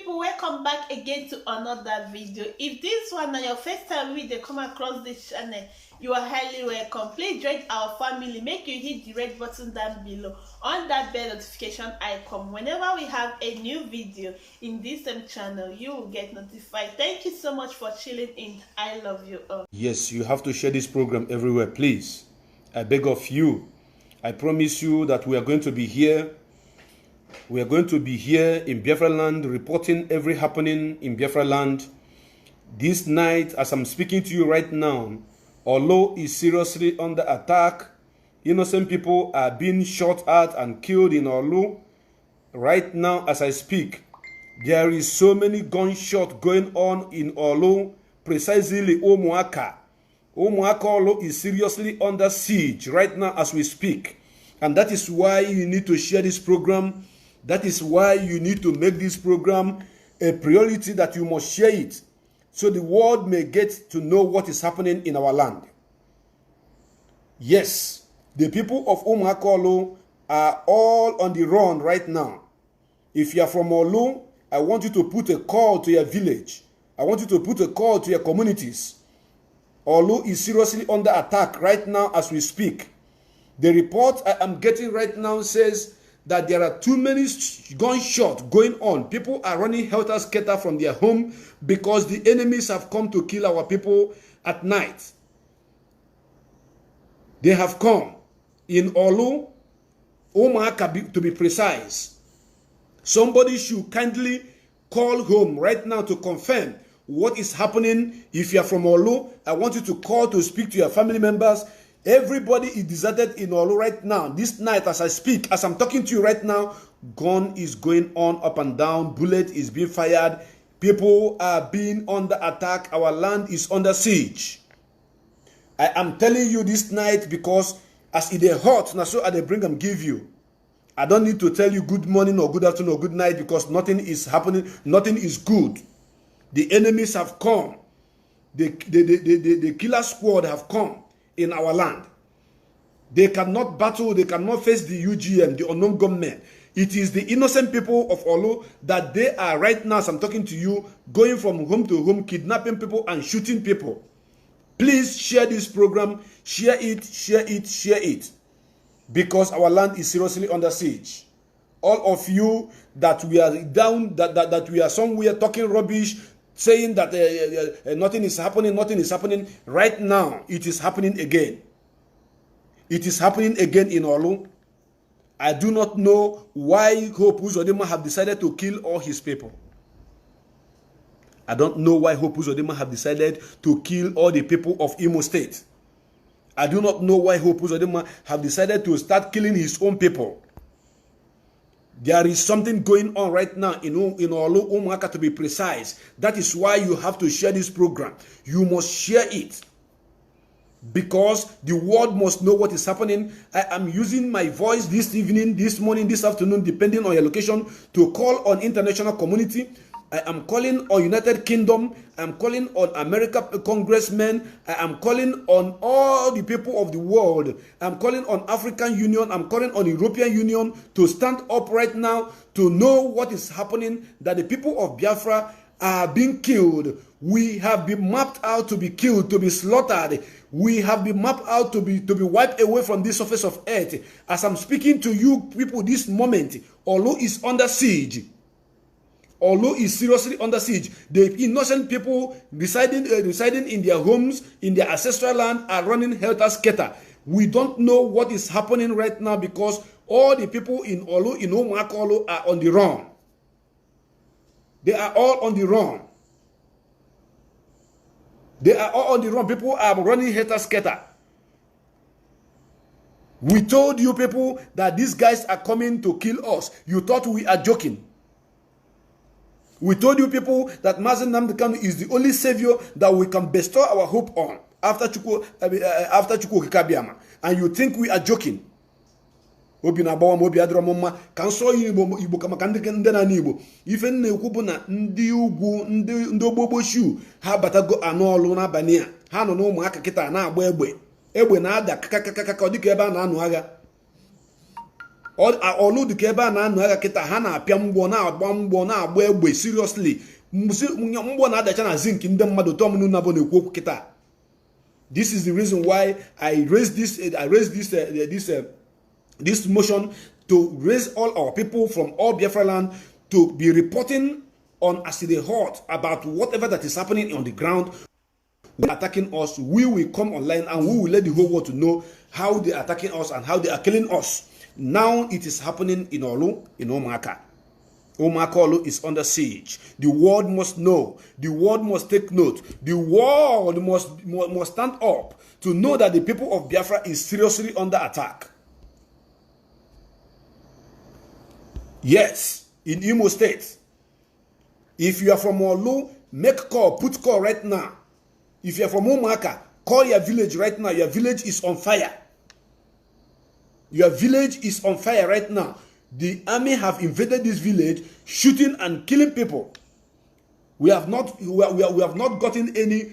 people, welcome back again to another video. If this one is your first time we come across this channel, you are highly welcome. Please join our family. Make you hit the red button down below on that bell notification icon. Whenever we have a new video in this same channel, you will get notified. Thank you so much for chilling in. I love you all. Yes, you have to share this program everywhere, please. I beg of you. I promise you that we are going to be here. We are going to be here in Biafra land, reporting every happening in Biafra land. This night, as I'm speaking to you right now, Olo is seriously under attack. Innocent people are being shot at and killed in Olo. Right now, as I speak, there is so many gunshots going on in Olo, precisely Omuaka. Omuaka Olo is seriously under siege right now as we speak. And that is why you need to share this program. That is why you need to make this program a priority, that you must share it so the world may get to know what is happening in our land. Yes, the people of Omuaka Olo are all on the run right now. If you are from Olo, I want you to put a call to your village. I want you to put a call to your communities. Olo is seriously under attack right now as we speak. The report I am getting right now says that there are too many gunshots going on. People are running helter-skelter from their home because the enemies have come to kill our people at night. They have come in Olu, Omuaka to be precise. Somebody should kindly call home right now to confirm what is happening. If you are from Olu, I want you to call to speak to your family members. Everybody is deserted in Olu right now. This night, as I speak, as I'm talking to you right now, gun is going on up and down. Bullet is being fired. People are being under attack. Our land is under siege. I am telling you this night because as it is hot, now so I bring and give you. I don't need to tell you good morning or good afternoon or good night because nothing is happening. Nothing is good. The enemies have come. The killer squad have come in our land. They cannot battle, they cannot face the UGM, the unknown government. It is the innocent people of Olo that they are right now, as I'm talking to you, going from home to home, kidnapping people and shooting people. Please share this program, share it, share it, share it. Because our land is seriously under siege. All of you that we are down, that we are somewhere talking rubbish, saying that nothing is happening. Right now, it is happening again. It is happening again in Olu. I do not know why Hope Uzodinma have decided to kill all his people. I don't know why Hope Uzodinma have decided to kill all the people of Imo State. I do not know why Hope Uzodinma have decided to start killing his own people. There is something going on right now in Olu, Omuaka to be precise. That is why you have to share this program. You must share it. Because the world must know what is happening. I am using my voice this evening, this morning, this afternoon, depending on your location, to call on international community. I am calling on United Kingdom. I am calling on America congressmen. I am calling on all the people of the world. I am calling on African Union. I am calling on European Union to stand up right now to know what is happening, that the people of Biafra are being killed. We have been mapped out to be killed, to be slaughtered. We have been mapped out to be wiped away from this surface of earth. As I'm speaking to you people this moment, Olu is under siege. Olu is seriously under siege. The innocent people residing in their homes, in their ancestral land, are running helter-skelter. We don't know what is happening right now because all the people in Olu, in Omuaka Olu, are on the run. They are all on the run. They are all on the run. People are running helter-skelter. We told you people that these guys are coming to kill us. You thought we are joking. We told you people that Mazi Nnamdi Kanu is the only savior that we can bestow our hope on after Chukwu Kikabiama. And you think we are joking. Obi na bawa mobi adro mama kan so Igbo kama kan ndị na Igbo ife na-ekwu bụ na ndị ugwu ndị ogbogbo shu ha batago anọọlụ n'abalị a ha nọ n'ụmụaka kịta na-agba egbe na-ada kakakaka dịka ebe a na-anụ agha. olu dike ebe a na-anọ agha kịta ha na-apịa mgbọ na-agba egbe seriously mgbọ na-adacha na zinc ndị mmadụ tọmnu na bụ na-ekwu okwu kịta. This is the reason why I raised this motion to raise all our people from all Biafra land to be reporting on as they hot about whatever that is happening on the ground. Attacking us, we will come online and we will let the whole world to know how they are attacking us and how they are killing us. Now it is happening in Olu, in Omaka. Omaka Olu is under siege. The world must know. The world must take note. The world must stand up to know that the people of Biafra is seriously under attack. Yes, in Imo State. If you are from Olu, make call, put call right now. If you are from Omaka, call your village right now. Your village is on fire. Your village is on fire right now. The army have invaded this village, shooting and killing people. We have not gotten any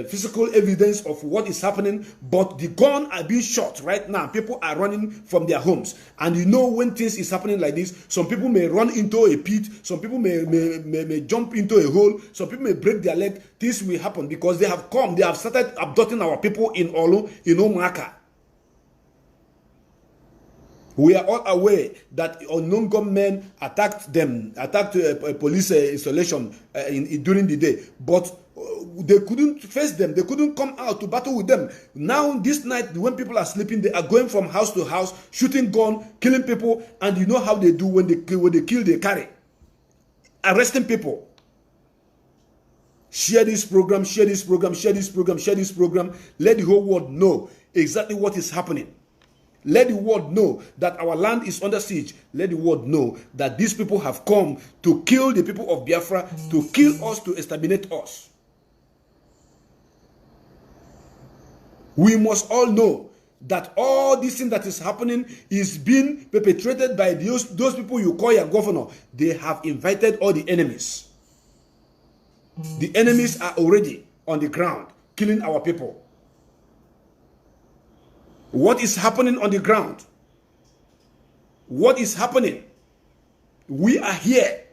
physical evidence of what is happening, but the gun are being shot right now. People are running from their homes, and you know when things is happening like this, some people may run into a pit, some people may jump into a hole, some people may break their leg. This will happen because they have started abducting our people in Olu, in Omaka. We are all aware that unknown gunmen attacked a police installation during the day, but they couldn't face them. They couldn't come out to battle with them. Now, this night, when people are sleeping, they are going from house to house, shooting gun, killing people, and you know how they do when they kill, they carry, arresting people. Share this program, share this program, share this program, share this program. Let the whole world know exactly what is happening. Let the world know that our land is under siege. Let the world know that these people have come to kill the people of Biafra, to kill us, to exterminate us. We must all know that all this thing that is happening is being perpetrated by those people you call your governor. They have invited all the enemies. The enemies are already on the ground, killing our people. What is happening on the ground? What is happening? We are here.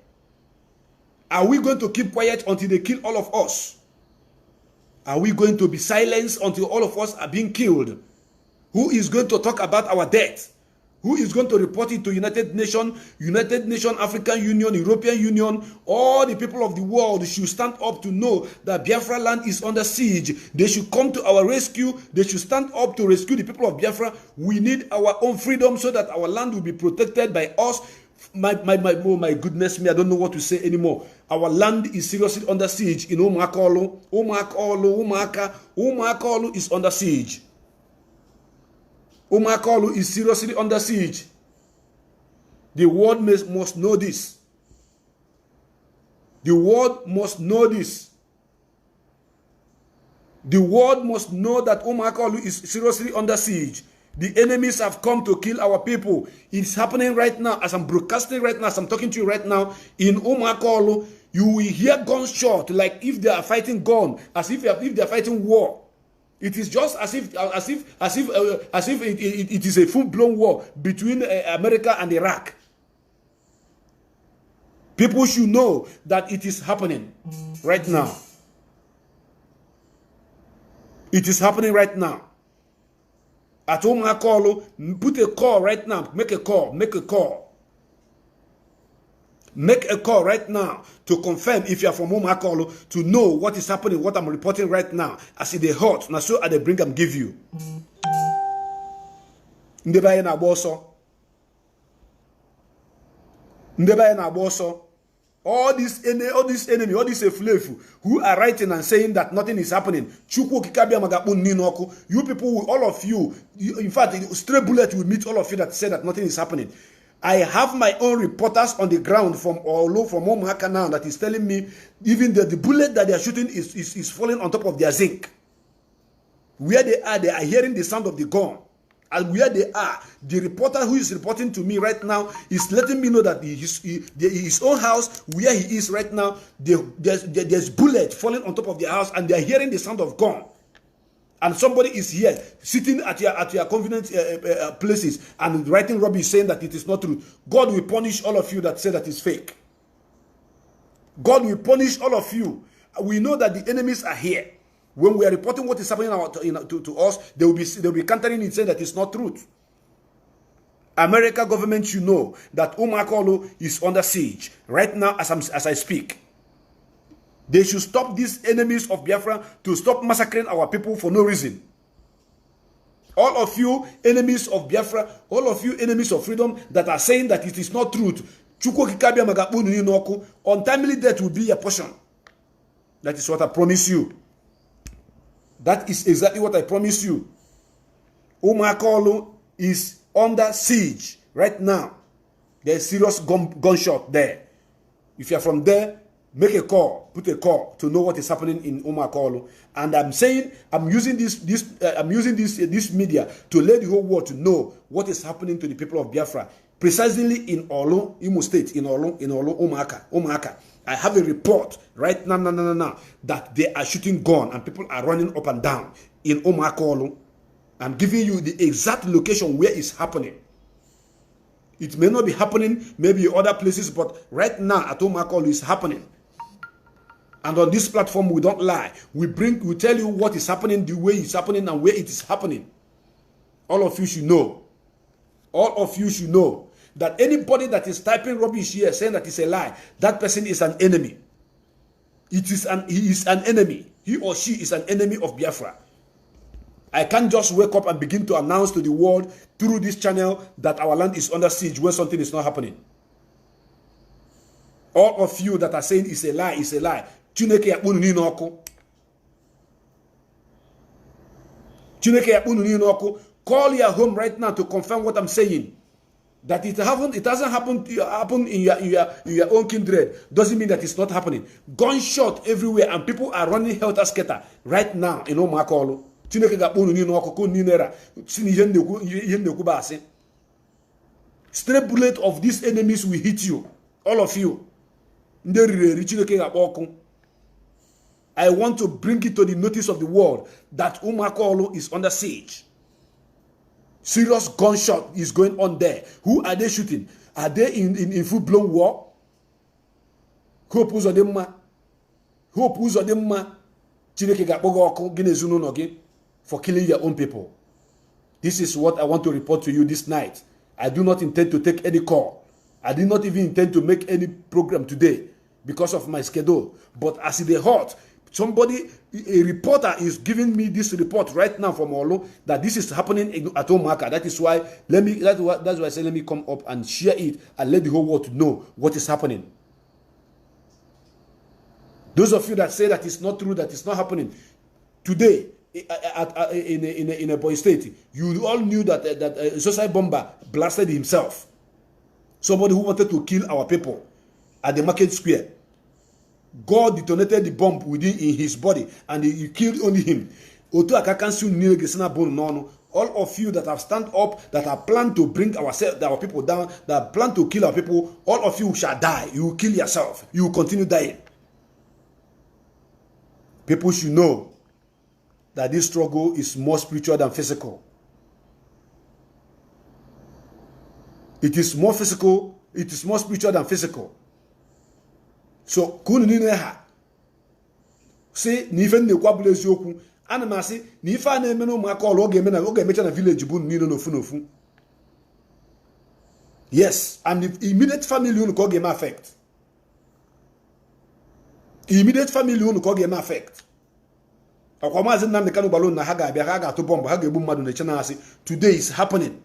Are we going to keep quiet until they kill all of us? Are we going to be silenced until all of us are being killed? Who is going to talk about our death? Who is going to report it to United Nations, African Union, European Union? All the people of the world should stand up to know that Biafra land is under siege. They should come to our rescue. They should stand up to rescue the people of Biafra. We need our own freedom so that our land will be protected by us. Oh my goodness me, I don't know what to say anymore. Our land is seriously under siege in Omaka Olu is under siege. Omaka Olu is seriously under siege. The world must know this. The world must know this. The world must know that Omaka Olu is seriously under siege. The enemies have come to kill our people. It's happening right now as I'm broadcasting right now, as I'm talking to you right now. In Omaka Olu, you will hear gunshots like if they are fighting gun, as if they are fighting war. It is just as if it is a full-blown war between America and Iraq. People should know that it is happening right now. It is happening right now. At Omaka Olu, put a call right now. Make a call. Make a call. Make a call right now to confirm if you are from Omaka Olu, to know what is happening, what I'm reporting right now. As it is hot, now so at the bring and give you. Ndebaye na boso. Ndebaye na boso. All these enemy, all these flefu who are writing and saying that nothing is happening. You people, all of you, in fact, stray bullet will meet all of you that say that nothing is happening. I have my own reporters on the ground from Olu, from Omaka now, that is telling me even the bullet that they are shooting is falling on top of their zinc. Where they are hearing the sound of the gun. And where they are, the reporter who is reporting to me right now is letting me know that his own house, where he is right now, there's bullet falling on top of their house, and they are hearing the sound of gun. and somebody is here sitting at your convenient places and writing rubbish saying that it is not true, God will punish all of you that say that is fake. God will punish all of you. We know that the enemies are here. When we are reporting what is happening to us, they will be countering it, saying that it's not truth. America government should know that Umakolo is under siege right now as I speak. They should stop these enemies of Biafra to stop massacring our people for no reason. All of you enemies of Biafra, all of you enemies of freedom that are saying that it is not truth, untimely death will be your portion. That is what I promise you. That is exactly what I promise you. Umakolo is under siege right now. There's serious gunshot there. If you are from there, make a call, put a call to know what is happening in Umakolo. And I'm saying, I'm using this media to let the whole world to know what is happening to the people of Biafra, precisely in Olu, Imo State, in Olu, Umaka. I have a report right now that they are shooting gun and people are running up and down in Umakolo. I'm giving you the exact location where it's happening. It may not be happening maybe in other places, but right now at Umakolo it's happening. And on this platform we don't lie. We tell you what is happening, the way it's happening, and where it is happening. All of you should know. All of you should know that anybody that is typing rubbish here saying that it's a lie, that person is an enemy. He is an enemy. He or she is an enemy of Biafra. I can't just wake up and begin to announce to the world through this channel that our land is under siege when something is not happening. All of you that are saying it's a lie, it's a lie. Chineke yakpunu ni n'ọkụ. Chineke yakpunu ni n'ọkụ. Call your home right now to confirm what I'm saying. That it hasn't happened in your own kindred doesn't mean that it's not happening. Gunshot everywhere and people are running helter-skelter right now in Umakolo. Chineke yakpunu ni n'ọkụ ni nera. Sini ihe ndekwu ba asị. Stray bullet of these enemies will hit you, all of you. I want to bring it to the notice of the world that Umakolo is under siege. Serious gunshot is going on there. Who are they shooting? Are they in full-blown war? Hope who's on them ma? Hope who's on them ma? For killing your own people. This is what I want to report to you this night. I do not intend to take any call. I did not even intend to make any program today because of my schedule. But as it is hot, a reporter is giving me this report right now from Olu that this is happening at Omaka. That is why that's why I say let me come up and share it and let the whole world know what is happening. Those of you that say that it's not true, that it's not happening today in a boy state, you all knew that a suicide bomber blasted himself. Somebody who wanted to kill our people at the market square. God detonated the bomb within his body and he killed only him. All of you that have stand up, that have planned to bring our people down, that plan to kill our people, all of you shall die. You will kill yourself. You will continue dying. People should know that this struggle is more spiritual than physical. It is more physical, it is more spiritual than physical. So, say, Nifen ne kwabulezi oku, anamasi, Nifa ne meno makolo oge mecha na village bun nino no funofu. Yes, and the immediate family unu ko game affect. Immediate family unu ko game affect. Akwamazi Nnamdi Kanu balon na haga abia haga to bomb haga ebu mmadu na chena asi. Today is happening.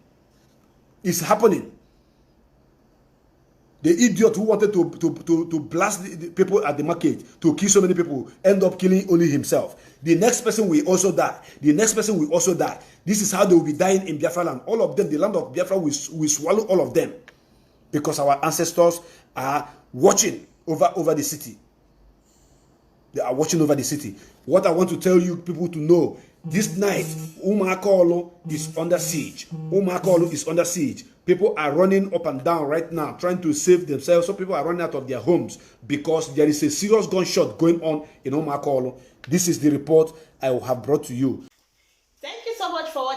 It's happening. The idiot who wanted to blast the people at the market, to kill so many people, end up killing only himself. The next person will also die. The next person will also die. This is how they will be dying in Biafra land. All of them, the land of Biafra will swallow all of them. Because our ancestors are watching over the city. They are watching over the city. What I want to tell you people to know, this night, Umakolo is under siege. Umakolo is under siege. People are running up and down right now, trying to save themselves. So people are running out of their homes because there is a serious gunshot going on in Umakolo. This is the report I have brought to you.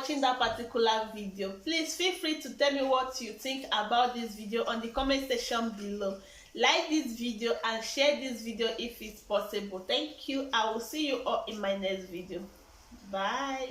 watching that particular video. Please feel free to tell me what you think about this video on the comment section below. Like this video and share this video if it's possible. Thank you. I will see you all in my next video. Bye.